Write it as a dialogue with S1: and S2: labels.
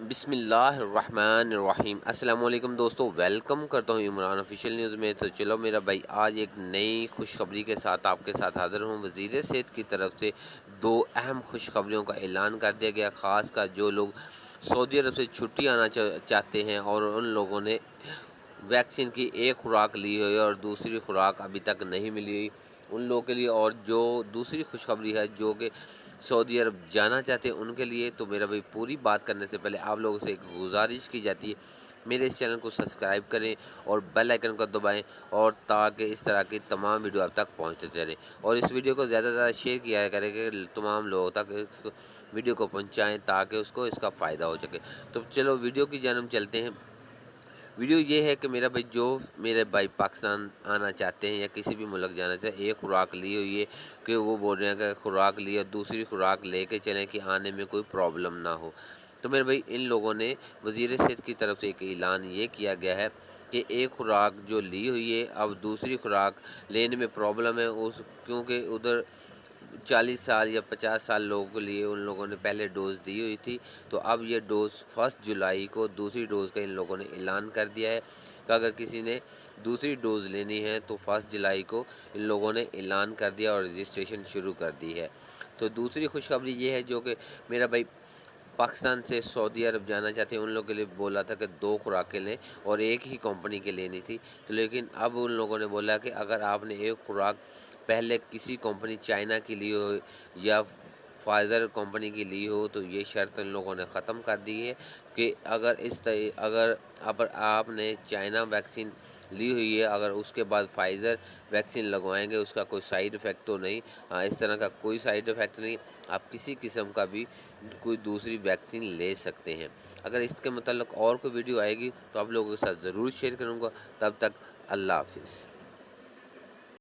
S1: बिस्मिल्लाहिर्रहमानिर्रहीम। अस्सलाम वालेकुम दोस्तों, वेलकम करता हूँ इमरान ऑफिशियल न्यूज़ में। तो चलो मेरा भाई, आज एक नई खुशखबरी के साथ आपके साथ हाज़िर हूँ। वज़ीर सेहत की तरफ से दो अहम खुशखबरियों का ऐलान कर दिया गया। ख़ास कर जो लोग सऊदी अरब से छुट्टी आना चाहते हैं और उन लोगों ने वैक्सीन की एक खुराक ली हुई और दूसरी खुराक अभी तक नहीं मिली हुई, उन लोगों के लिए। और जो दूसरी खुशखबरी है जो कि सऊदी अरब जाना चाहते हैं उनके लिए। तो मेरा भाई, पूरी बात करने से पहले आप लोगों से एक गुजारिश की जाती है, मेरे इस चैनल को सब्सक्राइब करें और बेल आइकन को दबाएं, और ताकि इस तरह की तमाम वीडियो आप तक पहुंचते रहें। और इस वीडियो को ज़्यादा से ज़्यादा शेयर किया करें कि तमाम लोगों तक इस वीडियो को पहुंचाएं ताकि उसको इसका फ़ायदा हो सके। तो चलो वीडियो की जानब चलते हैं। वीडियो ये है कि मेरा भाई, जो मेरे भाई पाकिस्तान आना चाहते हैं या किसी भी मुल्क जाना चाहते हैं, एक खुराक ली हुई है कि वो बोल रहे हैं कि खुराक ली और दूसरी खुराक लेके चलें कि आने में कोई प्रॉब्लम ना हो। तो मेरे भाई, इन लोगों ने वज़ीर सेहत की तरफ से एक ऐलान ये किया गया है कि एक खुराक जो ली हुई है, अब दूसरी खुराक लेने में प्रॉब्लम है उस, क्योंकि उधर 40 साल या 50 साल लोगों के लिए उन लोगों ने पहले डोज़ दी हुई थी। तो अब ये डोज़ 1 जुलाई को दूसरी डोज़ का इन लोगों ने ऐलान कर दिया है कि अगर किसी ने दूसरी डोज़ लेनी है तो 1 जुलाई को इन लोगों ने ऐलान कर दिया और रजिस्ट्रेशन शुरू कर दी है। तो दूसरी खुशखबरी ये है, जो कि मेरा भाई पाकिस्तान से सऊदी अरब जाना चाहते हैं उन लोगों के लिए बोला था कि 2 खुराकें लें और एक ही कंपनी की लेनी थी। तो लेकिन अब उन लोगों ने बोला कि अगर आपने एक खुराक पहले किसी कंपनी चाइना की ली हो या फाइज़र कंपनी की ली हो, तो ये शर्त इन लोगों ने ख़त्म कर दी है कि अगर आपने चाइना वैक्सीन ली हुई है, अगर उसके बाद फाइज़र वैक्सीन लगवाएंगे, उसका कोई साइड इफ़ेक्ट तो नहीं। हाँ, इस तरह का कोई साइड इफ़ेक्ट नहीं। आप किसी किस्म का भी कोई दूसरी वैक्सीन ले सकते हैं। अगर इसके मतलब और कोई वीडियो आएगी तो आप लोगों के साथ ज़रूर शेयर करूँगा। तब तक अल्लाह हाफ़िज़।